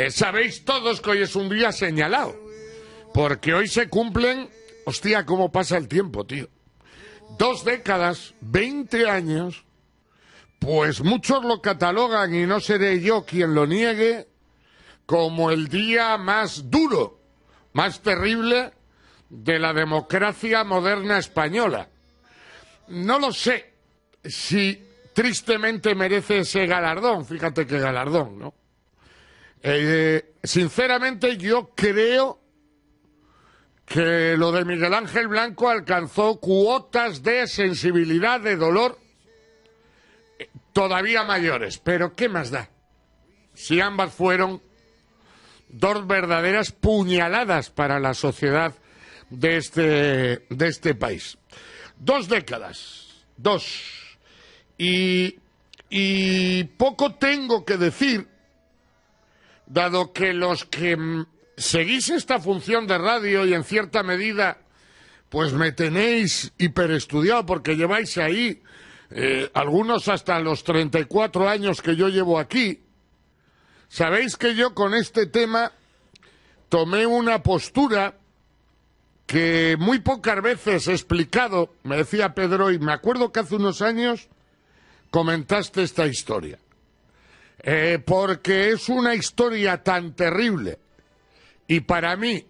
Sabéis todos que hoy es un día señalado, porque hoy se cumplen, hostia, cómo pasa el tiempo, tío. 2 décadas, 20 años, pues muchos lo catalogan, y no seré yo quien lo niegue, como el día más duro, más terrible de la democracia moderna española. No lo sé si tristemente merece ese galardón, fíjate qué galardón, ¿no? Sinceramente yo creo que lo de Miguel Ángel Blanco alcanzó cuotas de sensibilidad, de dolor, todavía mayores. Pero ¿qué más da? Si ambas fueron 2 verdaderas puñaladas para la sociedad de este país. 2 décadas, 2. Y poco tengo que decir, dado que los que seguís esta función de radio y en cierta medida pues me tenéis hiperestudiado porque lleváis ahí algunos hasta los 34 años que yo llevo aquí, sabéis que yo con este tema tomé una postura que muy pocas veces he explicado. Me decía Pedro, y me acuerdo que hace unos años comentaste esta historia, porque es una historia tan terrible y para mí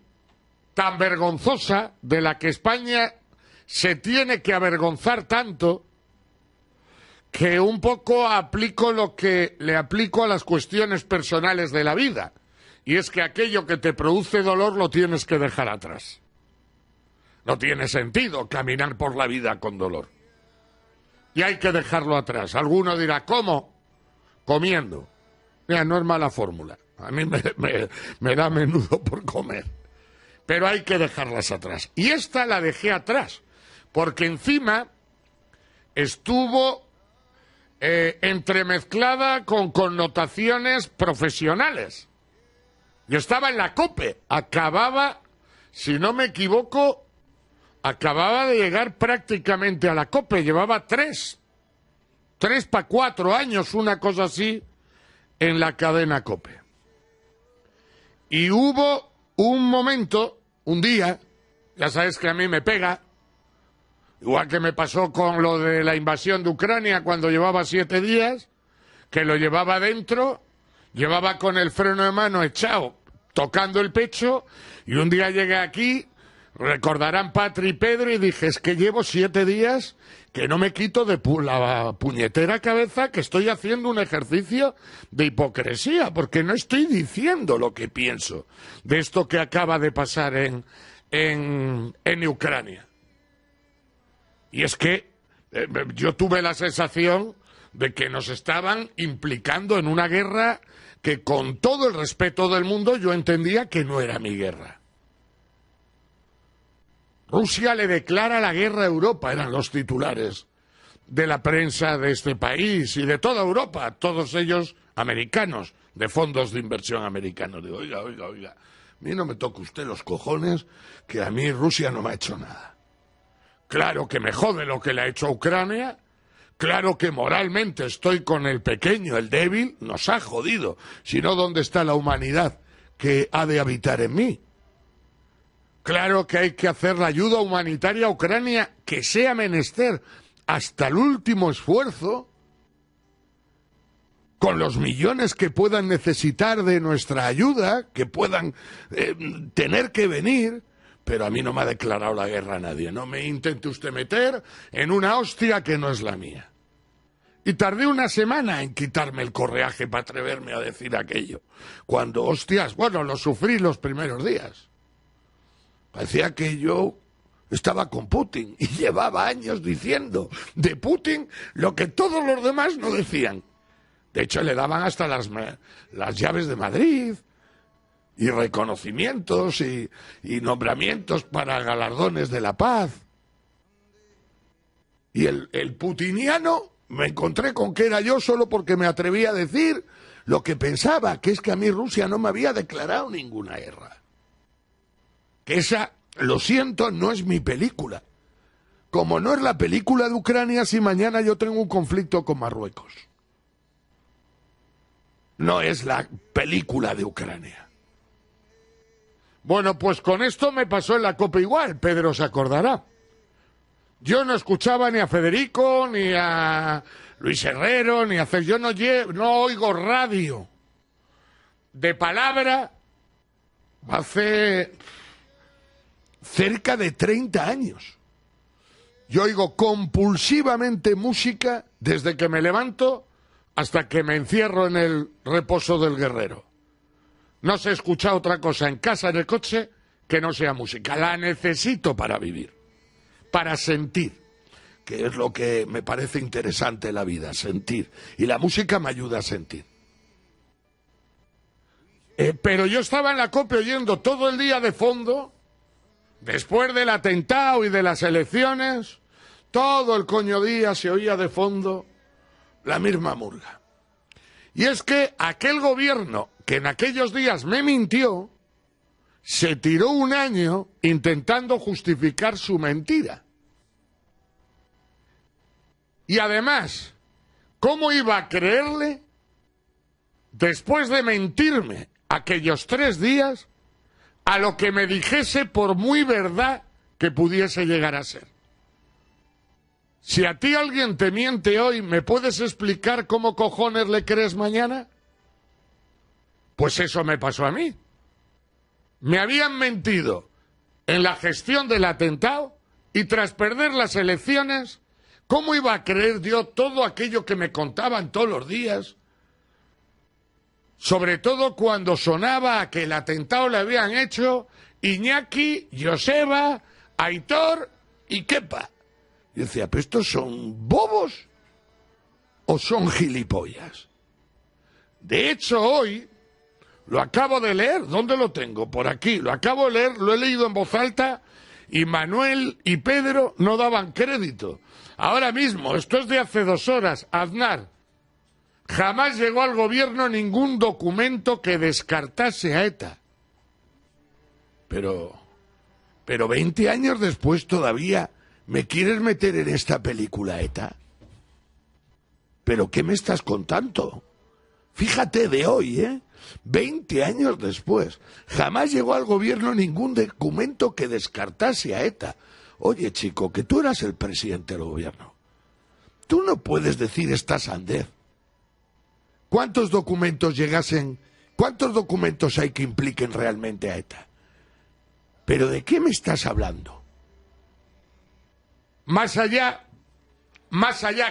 tan vergonzosa, de la que España se tiene que avergonzar tanto, que un poco aplico lo que le aplico a las cuestiones personales de la vida, y es que aquello que te produce dolor lo tienes que dejar atrás. No tiene sentido caminar por la vida con dolor. Y hay que dejarlo atrás. Alguno dirá, ¿cómo? Comiendo. Mira, no es mala fórmula. A mí me da menudo por comer. Pero hay que dejarlas atrás. Y esta la dejé atrás, porque encima estuvo entremezclada con connotaciones profesionales. Yo estaba en la COPE. Acababa, si no me equivoco, acababa de llegar prácticamente a la COPE. Llevaba 3 para 4 años, una cosa así, en la cadena COPE. Y hubo un momento, un día, ya sabes que a mí me pega, igual que me pasó con lo de la invasión de Ucrania cuando llevaba 7 días, que lo llevaba dentro, llevaba con el freno de mano echado, tocando el pecho, y un día llegué aquí, recordarán Patri y Pedro, y dije, es que llevo 7 días que no me quito de la puñetera cabeza que estoy haciendo un ejercicio de hipocresía, porque no estoy diciendo lo que pienso de esto que acaba de pasar en Ucrania. Y es que yo tuve la sensación de que nos estaban implicando en una guerra que, con todo el respeto del mundo, yo entendía que no era mi guerra. Rusia le declara la guerra a Europa, eran los titulares de la prensa de este país y de toda Europa, todos ellos americanos, de fondos de inversión americanos. Digo, oiga, a mí no me toque usted los cojones, que a mí Rusia no me ha hecho nada. Claro que me jode lo que le ha hecho a Ucrania, claro que moralmente estoy con el pequeño, el débil, nos ha jodido, si no, ¿dónde está la humanidad que ha de habitar en mí? Claro que hay que hacer la ayuda humanitaria a Ucrania, que sea menester hasta el último esfuerzo, con los millones que puedan necesitar de nuestra ayuda, que puedan tener que venir, pero a mí no me ha declarado la guerra a nadie. No me intente usted meter en una hostia que no es la mía. Y tardé una semana en quitarme el correaje para atreverme a decir aquello. Cuando, hostias, bueno, lo sufrí los primeros días. Parecía que yo estaba con Putin y llevaba años diciendo de Putin lo que todos los demás no decían. De hecho, le daban hasta las llaves de Madrid y reconocimientos y nombramientos para galardones de la paz. Y el putiniano me encontré con que era yo solo porque me atreví a decir lo que pensaba, que es que a mí Rusia no me había declarado ninguna guerra. Que esa, lo siento, no es mi película. Como no es la película de Ucrania si mañana yo tengo un conflicto con Marruecos. no es la película de Ucrania. Bueno, pues con esto me pasó en la COPE igual, Pedro se acordará. Yo no escuchaba ni a Federico, ni a Luis Herrero, ni a... Yo no oigo radio de palabra hace cerca de 30 años. Yo oigo compulsivamente música desde que me levanto hasta que me encierro en el reposo del guerrero. No se escucha otra cosa en casa, en el coche, que no sea música. La necesito para vivir, para sentir, que es lo que me parece interesante en la vida, sentir. Y la música me ayuda a sentir. Pero yo estaba en la COPE oyendo todo el día de fondo, después del atentado y de las elecciones, todo el coño día se oía de fondo la misma murga. Y es que aquel gobierno que en aquellos días me mintió, se tiró un año intentando justificar su mentira. Y además, ¿cómo iba a creerle después de mentirme aquellos 3 días a lo que me dijese por muy verdad que pudiese llegar a ser? Si a ti alguien te miente hoy, ¿me puedes explicar cómo cojones le crees mañana? Pues eso me pasó a mí. Me habían mentido en la gestión del atentado y tras perder las elecciones, ¿cómo iba a creer yo todo aquello que me contaban todos los días? Sobre todo cuando sonaba a que el atentado le habían hecho Iñaki, Joseba, Aitor y Kepa. Yo decía, ¿pero estos son bobos o son gilipollas? De hecho, hoy lo acabo de leer. ¿Dónde lo tengo? Por aquí. Lo acabo de leer, lo he leído en voz alta y Manuel y Pedro no daban crédito. Ahora mismo, esto es de hace 2 horas, Aznar. Jamás llegó al gobierno ningún documento que descartase a ETA. Pero 20 años después todavía me quieres meter en esta película, ETA. ¿Pero qué me estás contando? Fíjate de hoy, 20 años después. Jamás llegó al gobierno ningún documento que descartase a ETA. Oye, chico, que tú eras el presidente del gobierno. Tú no puedes decir esta sandez. ¿Cuántos documentos cuántos documentos hay que impliquen realmente a ETA? ¿Pero de qué me estás hablando? Más allá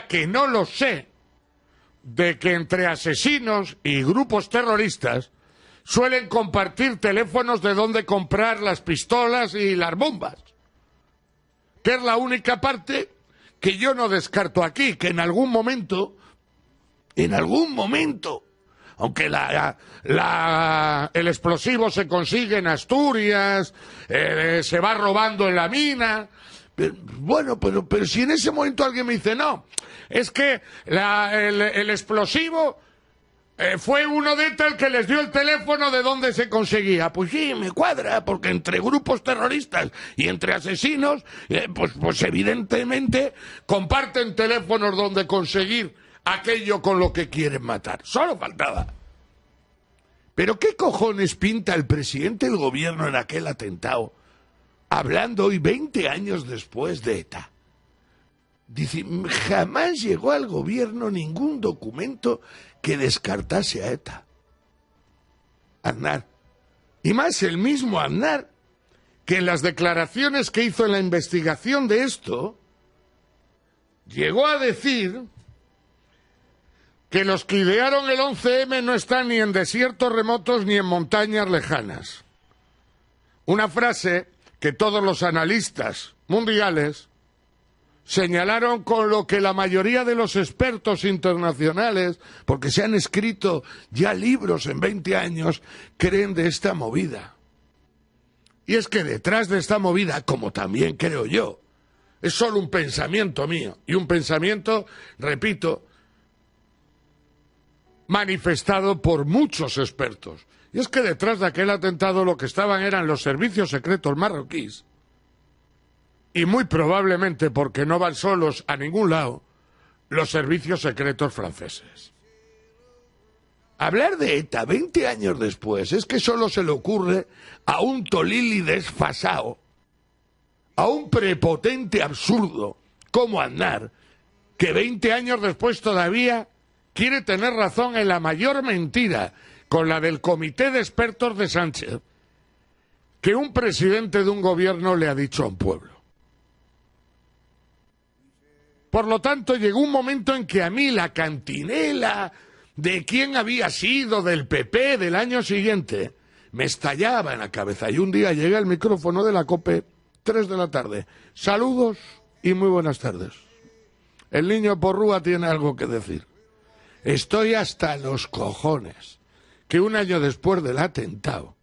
que no lo sé, de que entre asesinos y grupos terroristas suelen compartir teléfonos de dónde comprar las pistolas y las bombas, que es la única parte que yo no descarto aquí, que en algún momento, aunque el explosivo se consigue en Asturias, se va robando en la mina. Pero si en ese momento alguien me dice, no, es que el explosivo fue uno de ETA el que les dio el teléfono de dónde se conseguía. Pues sí, me cuadra, porque entre grupos terroristas y entre asesinos, pues evidentemente comparten teléfonos donde conseguir aquello con lo que quieren matar. Solo faltaba. Pero ¿qué cojones pinta el presidente del gobierno en aquel atentado? Hablando hoy 20 años después de ETA. Dice, jamás llegó al gobierno ningún documento que descartase a ETA. Aznar. Y más el mismo Aznar, que en las declaraciones que hizo en la investigación de esto, llegó a decir que los que idearon el 11M no están ni en desiertos remotos ni en montañas lejanas. Una frase que todos los analistas mundiales señalaron con lo que la mayoría de los expertos internacionales, porque se han escrito ya libros en 20 años, creen de esta movida. Y es que detrás de esta movida, como también creo yo, es solo un pensamiento mío, y un pensamiento, repito, manifestado por muchos expertos. Y es que detrás de aquel atentado lo que estaban eran los servicios secretos marroquíes y muy probablemente, porque no van solos a ningún lado, los servicios secretos franceses. hablar de ETA 20 años después es que solo se le ocurre a un Tolili desfasado, a un prepotente absurdo como Aznar, que 20 años después todavía quiere tener razón en la mayor mentira, con la del comité de expertos de Sánchez, que un presidente de un gobierno le ha dicho a un pueblo. Por lo tanto, llegó un momento en que a mí la cantinela de quién había sido del PP del año siguiente me estallaba en la cabeza. Y un día llegué al micrófono de la COPE, 3 de la tarde. Saludos y muy buenas tardes. El niño Porrúa tiene algo que decir. Estoy hasta los cojones que un año después del atentado,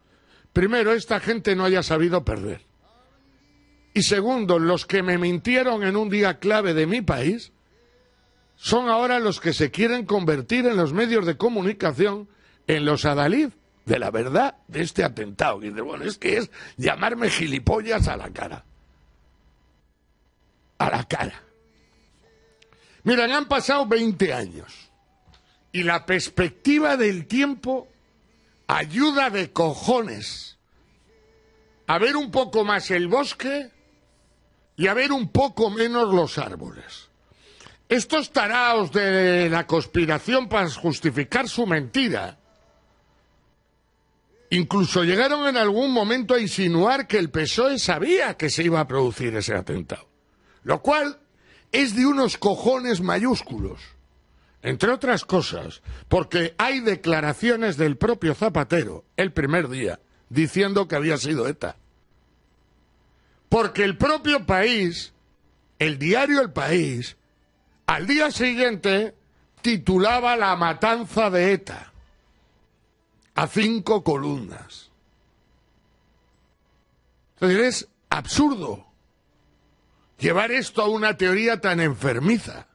primero, esta gente no haya sabido perder. Y segundo, los que me mintieron en un día clave de mi país son ahora los que se quieren convertir en los medios de comunicación en los adalid de la verdad de este atentado. Y dice, bueno, es que es llamarme gilipollas a la cara. A la cara. Miren, han pasado 20 años y la perspectiva del tiempo ayuda de cojones a ver un poco más el bosque y a ver un poco menos los árboles. Estos taraos de la conspiración para justificar su mentira incluso llegaron en algún momento a insinuar que el PSOE sabía que se iba a producir ese atentado, lo cual es de unos cojones mayúsculos, entre otras cosas, porque hay declaraciones del propio Zapatero el primer día diciendo que había sido ETA. Porque el propio País, el diario El País, al día siguiente titulaba La matanza de ETA, a 5 columnas. Entonces es absurdo llevar esto a una teoría tan enfermiza.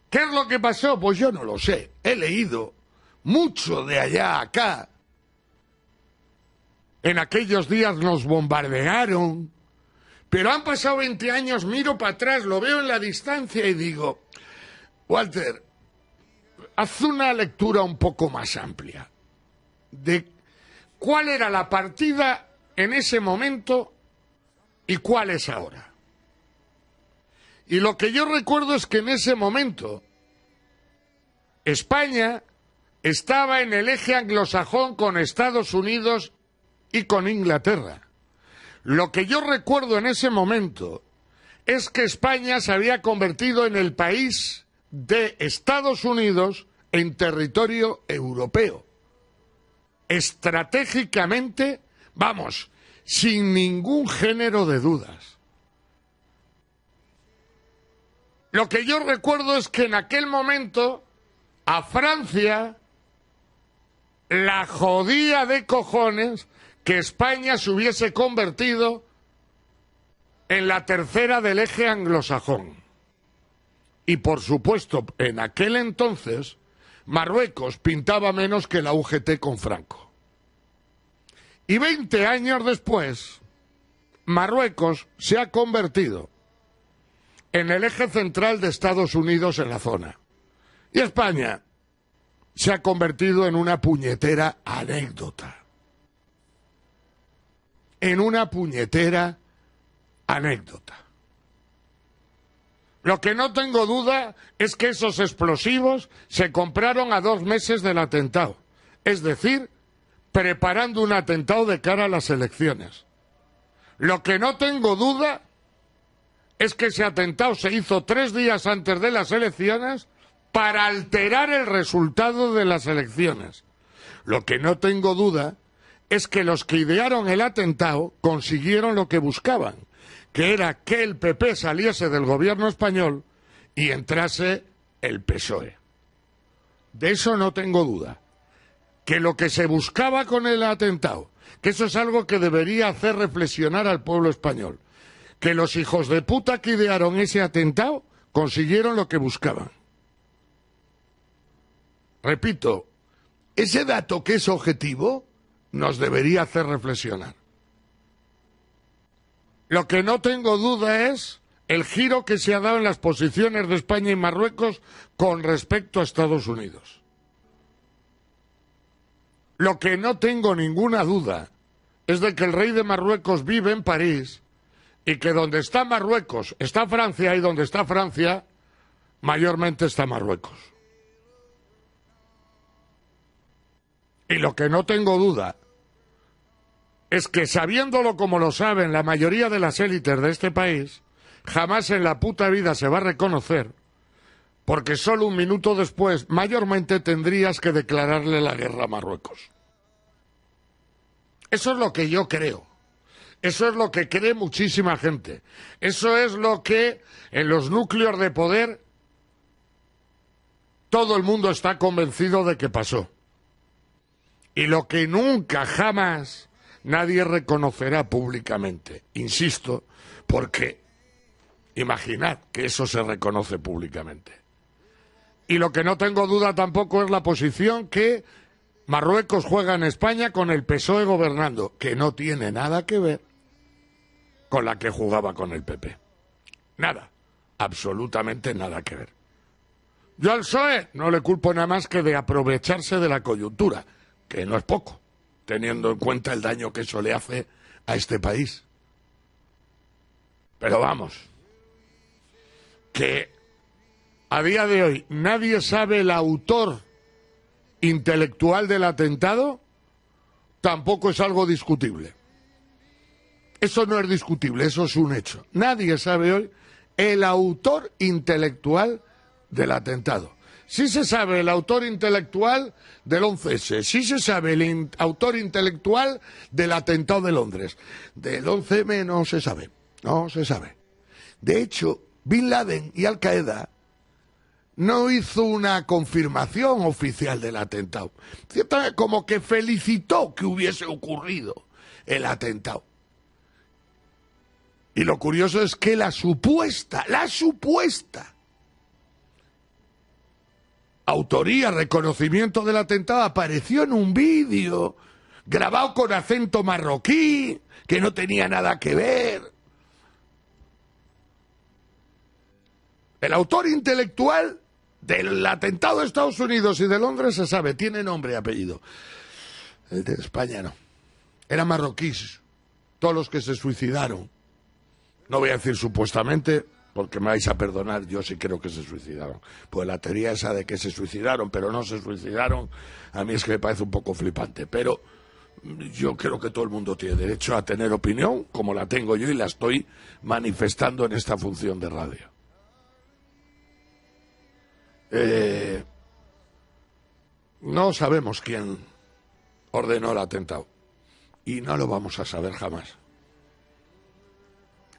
¿Qué es lo que pasó? Pues yo no lo sé. He leído mucho de allá a acá. En aquellos días nos bombardearon. Pero han pasado 20 años, miro para atrás, lo veo en la distancia y digo, Walter, haz una lectura un poco más amplia de cuál era la partida en ese momento y cuál es ahora. Y lo que yo recuerdo es que en ese momento España estaba en el eje anglosajón con Estados Unidos y con Inglaterra. Lo que yo recuerdo en ese momento es que España se había convertido en el país de Estados Unidos en territorio europeo. Estratégicamente, vamos, sin ningún género de dudas. Lo que yo recuerdo es que en aquel momento a Francia la jodía de cojones que España se hubiese convertido en la tercera del eje anglosajón. Y por supuesto, en aquel entonces, Marruecos pintaba menos que la UGT con Franco. Y 20 años después, Marruecos se ha convertido en el eje central de Estados Unidos en la zona. Y España se ha convertido en una puñetera anécdota. En una puñetera anécdota. Lo que no tengo duda es que esos explosivos se compraron a 2 meses del atentado. Es decir, preparando un atentado de cara a las elecciones. Lo que no tengo duda es que ese atentado se hizo 3 días antes de las elecciones para alterar el resultado de las elecciones. Lo que no tengo duda es que los que idearon el atentado consiguieron lo que buscaban, que era que el PP saliese del gobierno español y entrase el PSOE. De eso no tengo duda. Que lo que se buscaba con el atentado, que eso es algo que debería hacer reflexionar al pueblo español, que los hijos de puta que idearon ese atentado consiguieron lo que buscaban. Repito, ese dato que es objetivo nos debería hacer reflexionar. Lo que no tengo duda es el giro que se ha dado en las posiciones de España y Marruecos con respecto a Estados Unidos. Lo que no tengo ninguna duda es de que el rey de Marruecos vive en París y que donde está Marruecos está Francia y donde está Francia mayormente está Marruecos. Y lo que no tengo duda es que, sabiéndolo como lo saben la mayoría de las élites de este país, jamás en la puta vida se va a reconocer, porque solo un minuto después mayormente tendrías que declararle la guerra a Marruecos. Eso es lo que yo creo. Eso es lo que cree muchísima gente. Eso es lo que en los núcleos de poder todo el mundo está convencido de que pasó. Y lo que nunca, jamás, nadie reconocerá públicamente. Insisto, porque imaginad que eso se reconoce públicamente. Y lo que no tengo duda tampoco es la posición que Marruecos juega en España con el PSOE gobernando, que no tiene nada que ver con la que jugaba con el PP. Nada, absolutamente nada que ver. Yo al PSOE no le culpo nada más que de aprovecharse de la coyuntura, que no es poco, teniendo en cuenta el daño que eso le hace a este país. Pero vamos, que a día de hoy nadie sabe el autor intelectual del atentado, tampoco es algo discutible. Eso no es discutible, eso es un hecho. Nadie sabe hoy el autor intelectual del atentado. Sí se sabe el autor intelectual del 11S, sí se sabe el autor intelectual del atentado de Londres. Del 11M no se sabe, no se sabe. De hecho, Bin Laden y Al Qaeda no hizo una confirmación oficial del atentado. Ciertamente, como que felicitó que hubiese ocurrido el atentado. Y lo curioso es que la supuesta autoría, reconocimiento del atentado apareció en un vídeo grabado con acento marroquí, que no tenía nada que ver. El autor intelectual del atentado de Estados Unidos y de Londres se sabe, tiene nombre y apellido. El de España no. Eran marroquíes, todos los que se suicidaron. No voy a decir supuestamente, porque me vais a perdonar, yo sí creo que se suicidaron. Pues la teoría esa de que se suicidaron, pero no se suicidaron, a mí es que me parece un poco flipante. Pero yo creo que todo el mundo tiene derecho a tener opinión, como la tengo yo y la estoy manifestando en esta función de radio. No sabemos quién ordenó el atentado. Y no lo vamos a saber jamás.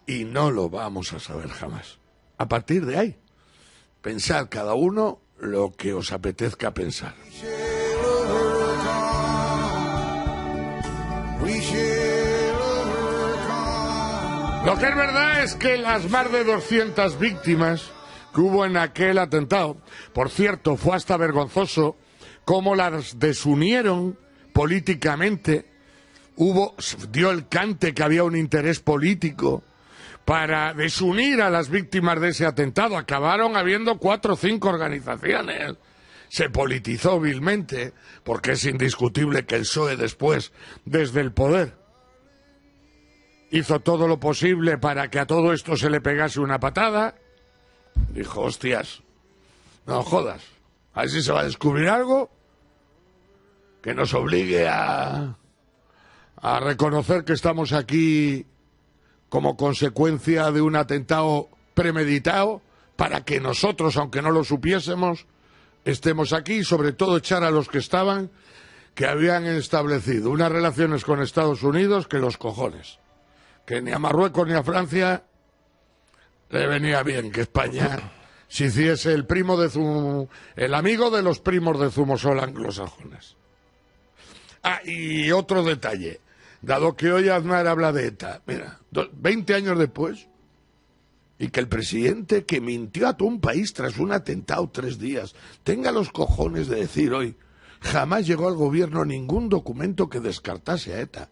Y no lo vamos a saber jamás. A partir de ahí, pensad cada uno lo que os apetezca pensar. Lo que es verdad es que las más de 200 víctimas que hubo en aquel atentado, por cierto, fue hasta vergonzoso cómo las desunieron políticamente. Dio el cante que había un interés político para desunir a las víctimas de ese atentado. Acabaron habiendo 4 o 5 organizaciones. Se politizó vilmente, porque es indiscutible que el PSOE después, desde el poder, hizo todo lo posible para que a todo esto se le pegase una patada. Dijo, hostias, no jodas, a ver si se va a descubrir algo que nos obligue a reconocer que estamos aquí como consecuencia de un atentado premeditado, para que nosotros, aunque no lo supiésemos, estemos aquí, y sobre todo echar a los que estaban, que habían establecido unas relaciones con Estados Unidos que los cojones, que ni a Marruecos ni a Francia le venía bien que España se hiciese el amigo de los primos de Zumosol anglosajones. Ah, y otro detalle, dado que hoy Aznar habla de ETA, mira, 20 años después, y que el presidente que mintió a todo un país tras un atentado 3 días, tenga los cojones de decir hoy, jamás llegó al gobierno ningún documento que descartase a ETA.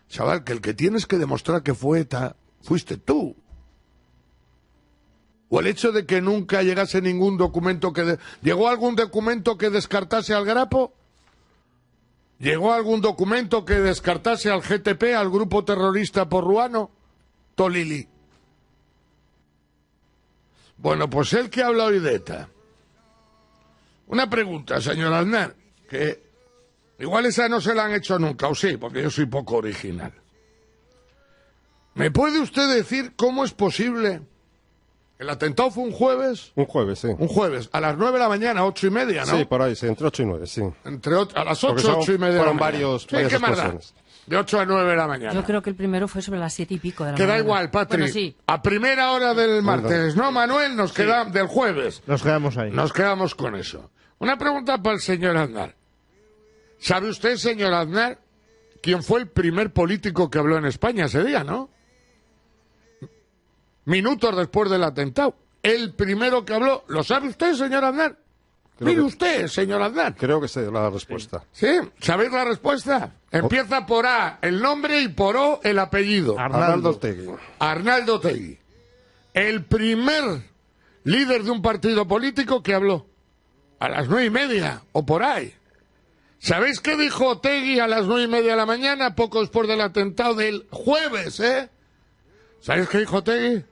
Chaval, que el que tienes que demostrar que fue ETA, fuiste tú. O el hecho de que nunca llegase ningún documento ¿Llegó algún documento que descartase al Grapo? ¿Llegó algún documento que descartase al GTP, al grupo terrorista porruano? Tolili. Bueno, pues él que habla hoy de ETA. Una pregunta, señor Aznar, que igual esa no se la han hecho nunca, o sí, porque yo soy poco original. ¿Me puede usted decir cómo es posible? ¿El atentado fue un jueves? Un jueves, sí. Un jueves, a las 9 de la mañana, 8:30, ¿no? Sí, por ahí, sí, entre 8 y 9, sí. A las 8, 8:30 de la fueron mañana. varias ¿qué más da? explosiones. De 8 a 9 de la mañana. Yo creo que el primero fue sobre las 7:00 de la Que mañana. da igual, Patri. Bueno, sí. A primera hora del martes, ¿no, Manuel? Nos queda del jueves. Nos quedamos ahí. Nos quedamos con eso. Una pregunta para el señor Aznar. ¿Sabe usted, señor Aznar, quién fue el primer político que habló en España ese día, no? Minutos después del atentado. El primero que habló. ¿Lo sabe usted, señor Aznar? Mire usted, señor Aznar. Creo que sé la respuesta. ¿Sí? ¿Sabéis la respuesta? Empieza por A el nombre y por O el apellido. Arnaldo Otegi. Arnaldo Otegi. El primer líder de un partido político que habló. A las 9:30 o por ahí. ¿Sabéis qué dijo Otegi a las 9:30 de la mañana, poco después del atentado del jueves, ¿Sabéis qué dijo Otegi?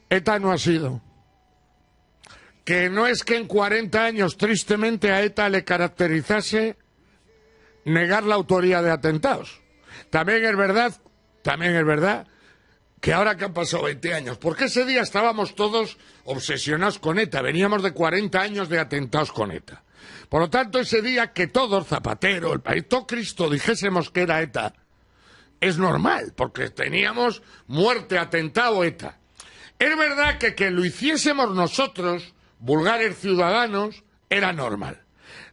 ETA no ha sido. Que no es que en 40 años, tristemente, a ETA le caracterizase negar la autoría de atentados. También es verdad que ahora que han pasado 20 años, porque ese día estábamos todos obsesionados con ETA, veníamos de 40 años de atentados con ETA. Por lo tanto, ese día que todos, Zapatero, el país, todo Cristo, dijésemos que era ETA, es normal, porque teníamos muerte, atentado, ETA. Es verdad que lo hiciésemos nosotros, vulgares ciudadanos, era normal.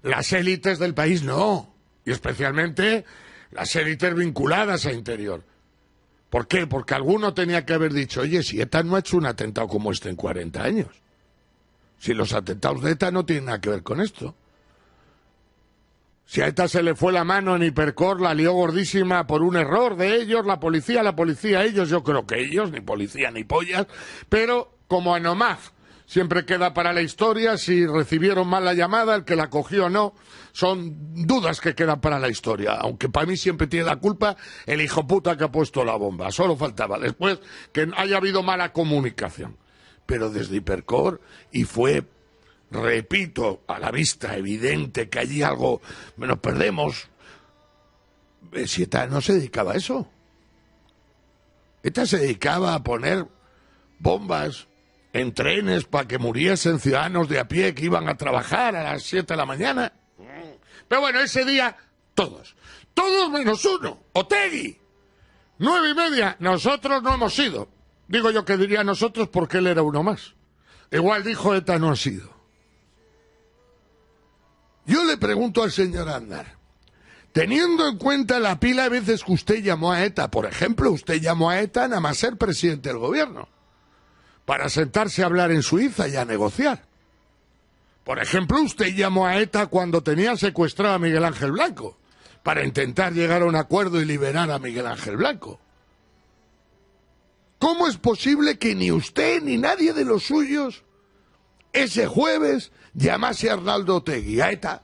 Las élites del país no, y especialmente las élites vinculadas a Interior. ¿Por qué? Porque alguno tenía que haber dicho, oye, si ETA no ha hecho un atentado como este en 40 años. Si los atentados de ETA no tienen nada que ver con esto. Si a ETA se le fue la mano en Hipercor, la lió gordísima por un error de ellos, la policía, ellos, yo creo que ellos, ni policía ni pollas, pero como a Nomaf, siempre queda para la historia, si recibieron mal la llamada, el que la cogió o no, son dudas que quedan para la historia, aunque para mí siempre tiene la culpa el hijo puta que ha puesto la bomba, solo faltaba después que haya habido mala comunicación. Pero desde Hipercor, y fue, repito, a la vista evidente que allí algo nos perdemos. Si ETA no se dedicaba a eso. ETA se dedicaba a poner bombas en trenes para que muriesen ciudadanos de a pie que iban a trabajar a las 7 de la mañana. Pero bueno, ese día, todos menos uno, Otegi, 9:30, nosotros no hemos sido. Digo yo que diría nosotros porque él era uno más. Igual dijo ETA no ha sido. Yo le pregunto al señor Aznar, teniendo en cuenta la pila de veces que usted llamó a ETA, por ejemplo, usted llamó a ETA nada más ser presidente del gobierno, para sentarse a hablar en Suiza y a negociar. Por ejemplo, usted llamó a ETA cuando tenía secuestrado a Miguel Ángel Blanco, para intentar llegar a un acuerdo y liberar a Miguel Ángel Blanco. ¿Cómo es posible que ni usted ni nadie de los suyos ese jueves llamase a Arnaldo Otegi, a ETA?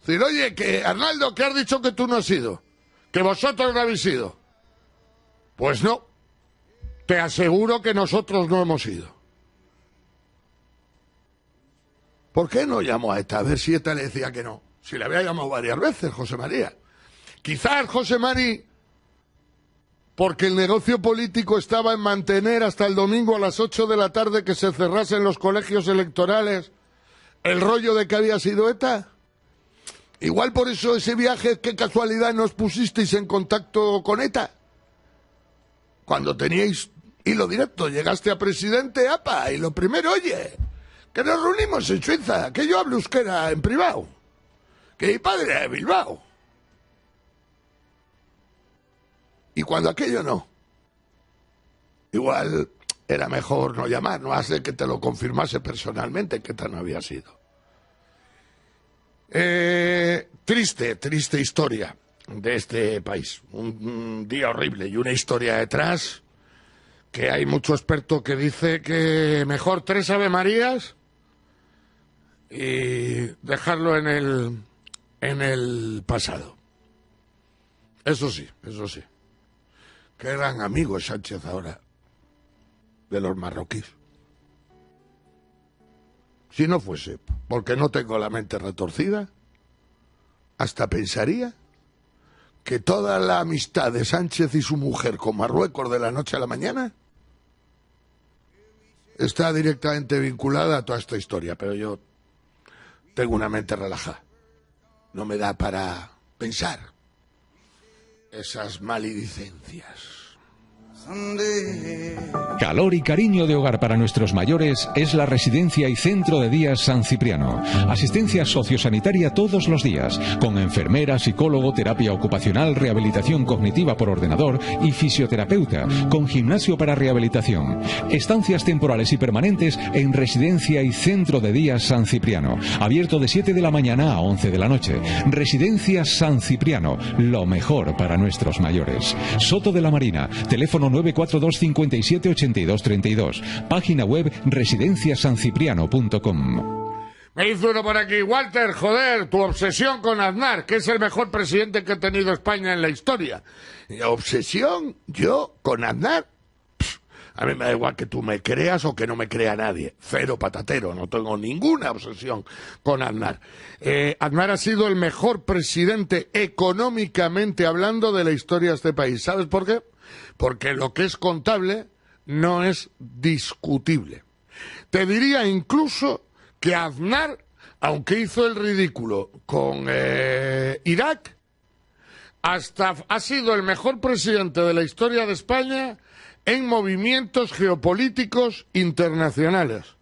Decir, oye, que Arnaldo, que has dicho que tú no has sido, que vosotros no habéis sido. Pues no, te aseguro que nosotros no hemos ido. ¿Por qué no llamó a ETA? A ver si ETA le decía que no. Si le había llamado varias veces, José María. Quizás, José María, porque el negocio político estaba en mantener hasta el domingo a las 8 de la tarde que se cerrasen los colegios electorales el rollo de que había sido ETA. Igual por eso ese viaje, qué casualidad, nos pusisteis en contacto con ETA. Cuando teníais hilo directo, llegaste a presidente, apa, y lo primero, oye, que nos reunimos en Suiza, que yo hablo euskera en privado, que mi padre es de Bilbao. Y cuando aquello no, igual era mejor no llamar, no hace que te lo confirmase personalmente que tal no había sido. Triste historia de este país. Un día horrible y una historia detrás que hay mucho experto que dice que mejor 3 Ave Marías y dejarlo en en el pasado. Eso sí, eso sí. Que eran amigos Sánchez ahora de los marroquíes. Si no fuese porque no tengo la mente retorcida, hasta pensaría que toda la amistad de Sánchez y su mujer con Marruecos de la noche a la mañana está directamente vinculada a toda esta historia, pero yo tengo una mente relajada. No me da para pensar esas maledicencias. Calor y cariño de hogar para nuestros mayores es la Residencia y Centro de Día San Cipriano. Asistencia sociosanitaria todos los días, con enfermera, psicólogo, terapia ocupacional, rehabilitación cognitiva por ordenador y fisioterapeuta, con gimnasio para rehabilitación. Estancias temporales y permanentes en Residencia y Centro de Día San Cipriano. Abierto de 7 de la mañana a 11 de la noche. Residencia San Cipriano, lo mejor para nuestros mayores. Soto de la Marina, teléfono 942 57 82 32. Página web residenciasancipriano.com. Me hizo uno por aquí. Walter, joder, tu obsesión con Aznar, que es el mejor presidente que ha tenido España en la historia. ¿Obsesión? ¿Yo? ¿Con Aznar? A mí me da igual que tú me creas o que no me crea nadie. Cero patatero, no tengo ninguna obsesión con Aznar. Aznar ha sido el mejor presidente económicamente hablando de la historia de este país. ¿Sabes por qué? Porque lo que es contable no es discutible. Te diría incluso que Aznar, aunque hizo el ridículo con Irak, hasta ha sido el mejor presidente de la historia de España en movimientos geopolíticos internacionales.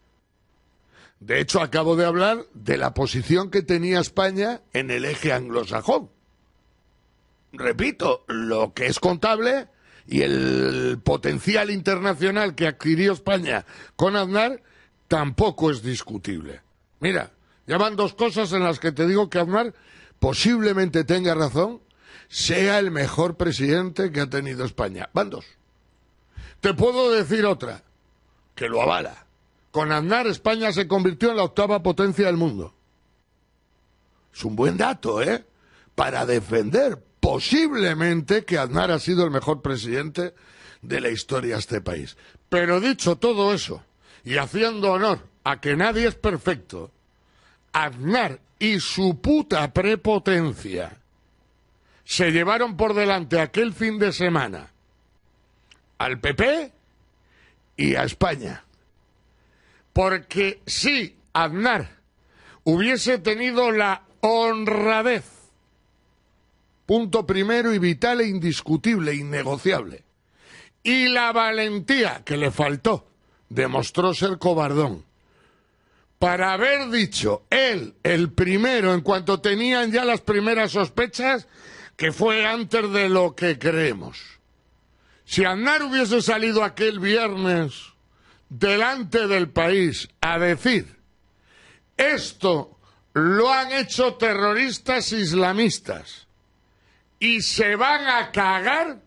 De hecho, acabo de hablar de la posición que tenía España en el eje anglosajón. Repito, lo que es contable y el potencial internacional que adquirió España con Aznar tampoco es discutible. Mira, ya van dos cosas en las que te digo que Aznar posiblemente tenga razón, sea el mejor presidente que ha tenido España. Van dos. Te puedo decir otra, que lo avala. Con Aznar España se convirtió en la 8ª potencia del mundo. Es un buen dato, para defender posiblemente que Aznar ha sido el mejor presidente de la historia de este país. Pero dicho todo eso, y haciendo honor a que nadie es perfecto, Aznar y su puta prepotencia se llevaron por delante aquel fin de semana al PP y a España. Porque si Aznar hubiese tenido la honradez, punto primero y vital e indiscutible, innegociable, y la valentía que le faltó, demostró ser cobardón, para haber dicho él, el primero, en cuanto tenían ya las primeras sospechas, que fue antes de lo que creemos. Si Aznar hubiese salido aquel viernes delante del país a decir: esto lo han hecho terroristas islamistas y se van a cagar,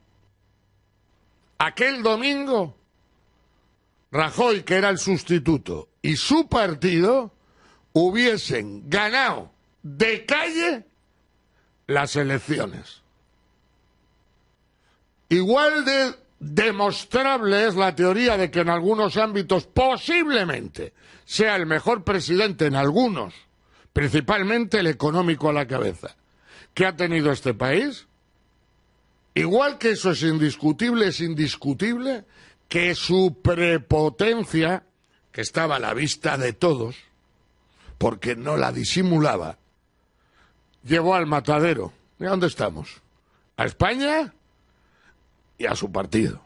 aquel domingo Rajoy, que era el sustituto, y su partido hubiesen ganado de calle las elecciones. Igual de demostrable es la teoría de que en algunos ámbitos posiblemente sea el mejor presidente, en algunos, principalmente el económico a la cabeza, que ha tenido este país. Igual que eso es indiscutible que su prepotencia, que estaba a la vista de todos, porque no la disimulaba, llevó al matadero. ¿Y dónde estamos? A España y a su partido.